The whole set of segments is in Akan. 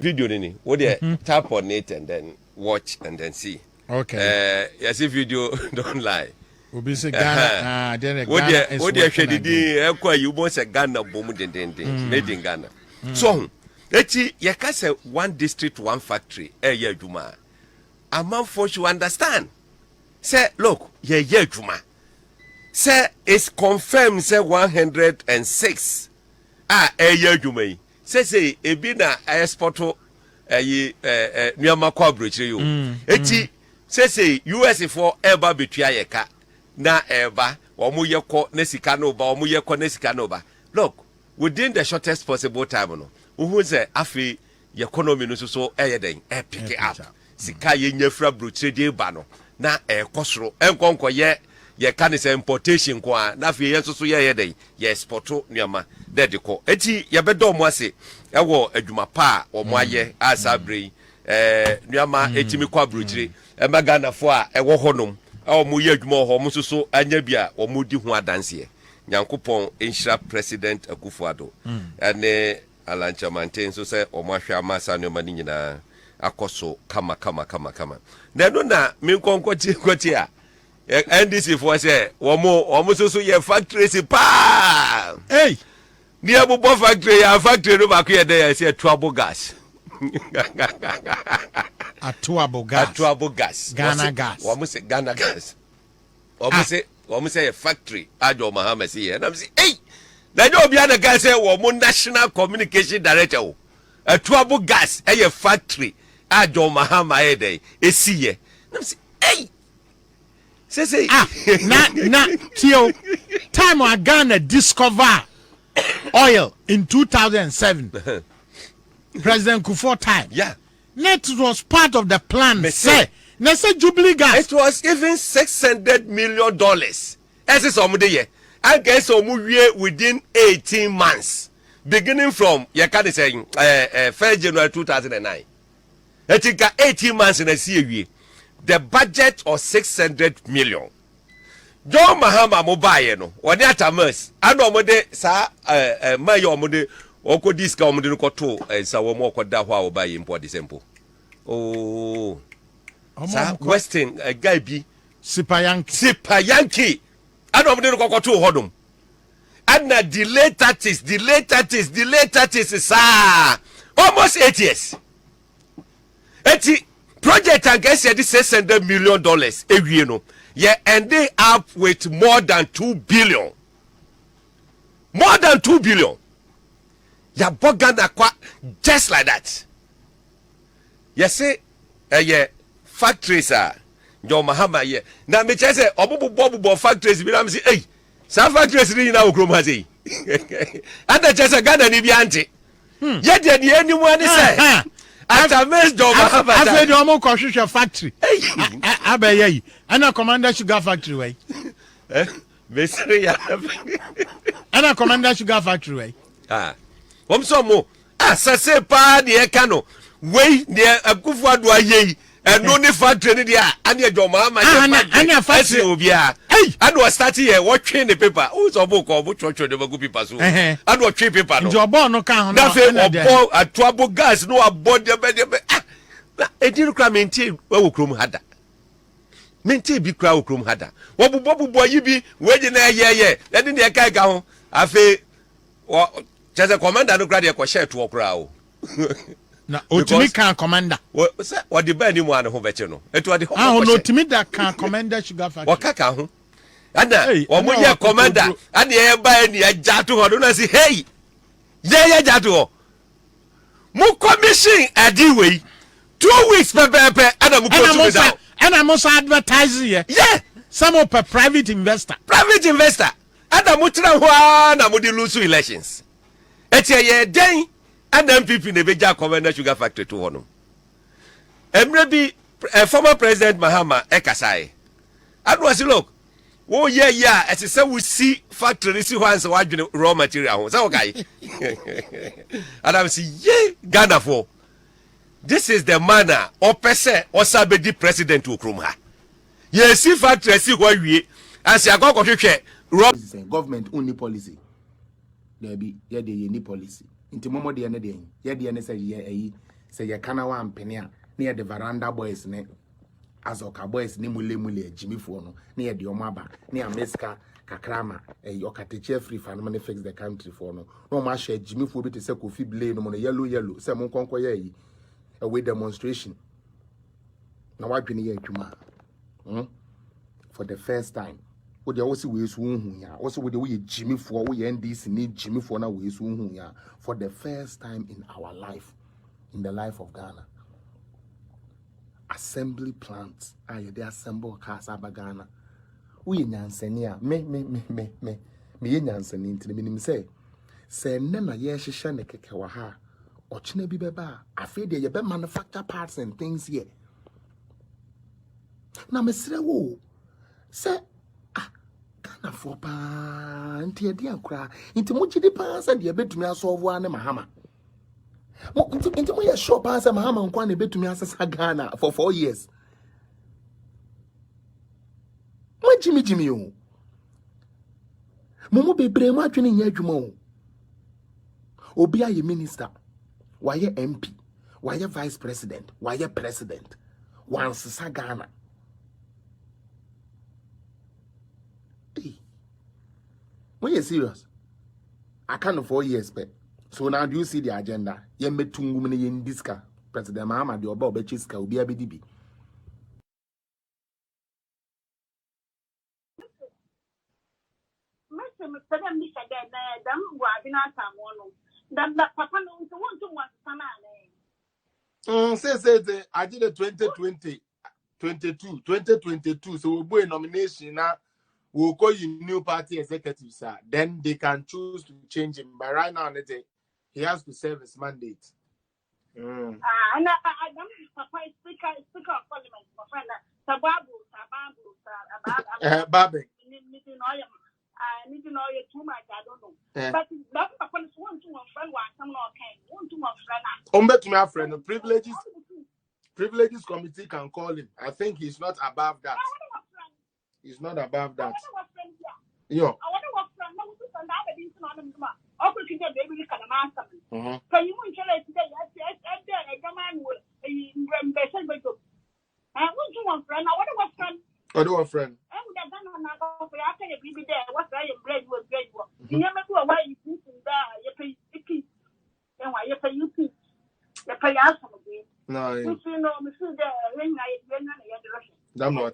video ni what tap on it and then watch and then see. Okay. Yes, if video don't lie. Obi say Ghana then Ghana is what they shade the ekwa you want say Ghana bomu den made in Ghana. So eti ye ka say one district one factory ye adwuma. A man for you understand. Say look, ye adwuma. Say it's confirmed say 106 ye adwuma yi. Say ebi na exporto nuama kwa brochire yo. Eti say US for eba betua Ay3ka na eba omo yeko na sika no ba omo yeko na sika no ba. Look, within the shortest possible time no. Who say afi economy no so den pick it up. Sika ye nyafra brochire de ba no na kosoro enkonko ye can say importation kwa na afi ye so ye den ye exporto nuama dediko. Eti ye bedo mo ase ewo adwuma pa omo aye asabre nuama etimi kwa brochire Ghana fo a ewo honom omo ye adwuma ho mo so anya bia omo di ho adanse Nyankopon enhira president Akufo-Addo ene alancha maintain so say omo ahwa amasa nuama ni nyina akoso kama na no na me nkonkwoti a NDC for say omo so ye factory pa hey ni abubo factory ya factory no ba ko ye dey say trouble gas Atuabo gas. Ghana gas. Omo say Ghana gas. Omo say a factory. Ajo Mahama say here. And I'm say, hey, na jo bia na gas say omo national communication director. Atuabo gas a factory. Ajo Mahama here dey. E see here. And I'm say, hey. Say na Tio time when Ghana discover oil in 2007. President Kufuor time. Yeah. Net was part of the plan. Say Jubilee gas. It was even $600 million. As is some day. I guess within 18 months. Beginning from you can say 1st January 2009. I think 18 months in a year. The budget of 600 million. John Mahama mobile no. When at a mess. I know mode sa mayo mode oko diska omo de ko to sa wo mo ko da ho a wo ba import sample sa western guy bi sipayanki and omo de ko to hodom and na delay 30s sa almost 8 years eti project and guess the $600 million ewie no ye ended up with more than 2 billion ya bogana kwa just like that. You say factories are your Mahama ye. Na me say obubu factories bi na me say hey sa factories ni na okrom ha say. And the just Ghana ni bi ante. Ye de ni enimu ani say. After mes do Mahama. After the omo ko hwehwe factory. Abeye yi. Ana Komenda sugar factory way. Mesre ya. Ana Komenda sugar factory way. Mo asase pa de eka no we de Akufo-Addo aye eno ni factory ni dia ane adwoma ma ane factory obi a ane o start here wo twe ne paper o so bo ko bo chocho de bagu paper so ane o twe paper no njobo no ka ho na fe obo atuabo gas no abo de be ediru kra menti wo krom hada menti bi kra wo krom hada wo bubo yi bi we je na ye de ne eka ga ho afi Just a commander no grade ko share to okra o. Na otimi kan commander. What the band mu an ho beche no. Eto ade ho. No otimi da kan commander sugar factory. Wakaka ho. Ana wo mo ye commander, ana ye ba ni agya to ho no na say hey. Ye agya to ho. Mu commission adi we 2 weeks pepe ana mu post me down. Ana mo advertise here. Yeah. Some of a private investor. Ana mu tra ho na mu di lose elections. Etie ye den and MPP ne beja Komenda sugar factory to hono. Emre bi former president Mahama ekasai. And was look. Oh yeah, as say we see factory see once wadwene raw material ho. Say okay. And I say yeah Ghana for. This is the manner or pese or sabedi president to okrom ha. Ye see factory see ho wie as ya go hwehwe raw government only policy. There be ye de any policy. Inti momo de ne de ye de ne say ye say ye kana wa mpenia near the veranda boys ne Azoka boys ni mule Jimmy Fono near the Omaba near Meska Kakrama Yokateche free fan money fix the country for no ma share Jimmy Fobi to say Kofi Blade no yellow say mon konko ye away demonstration na wadwene ye adwuma for the first time wo de also we so hu ya also we de we Jimmy for we NDC ni Jimmy for na we so hu ya for the first time in our life, in the life of Ghana. Assembly plants they assemble cars Ghana. We nyansenia me nyanseni ntini minim say nne na ye hyehyɛ ne keke wa ha ɔkyena bi bɛba afei de ye be manufacture parts and things here. Na mesrɛ wo say Ghana for pa nti ye dia kra nti mo gidi pa say de betumi asolve ane mahama. Nti mo ye sure pa say mahama nkwa na betumi asesa Ghana for 4 years. Mo Jimmy o. Momo bebre mo atwene nya adwuma o. Obi aye minister, why MP, why vice president, why president, once Ghana. Hey, when you serious? I can't 4 years, but so now do you see the agenda? Ye metungu mene yen diska, President Mahama the oba obechiska obi abedibi. Say, I did a 2022, so we'll be a nomination now. We'll call you new party executive, sir. Then they can choose to change him. But right now, he has to serve his mandate. And I don't speaker of parliament, my friend. Sababu, Babe. I need to know you too much, I don't know. But that's one to my friend, one to my friend. To my friend, privileges committee can call him. I think he's not above that. He's not above that. Yo. I want to work from now to another reason on them. I'll put you there, baby, can master me. Can you enjoy it today? Yes, a man will be I want to one friend. I want to work from. I do a friend. I would have done another after you be there. What I am great was great. You never do a way you think there. You pay 50. Then why you pay you peace? You pay us some again. No, you know, Mr. Ring, I didn't know the direction. Damn what?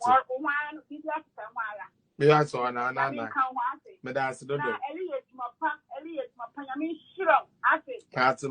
Yeah, so I know. But that's the door. Elliot, my pa, I mean, sure. I say, that's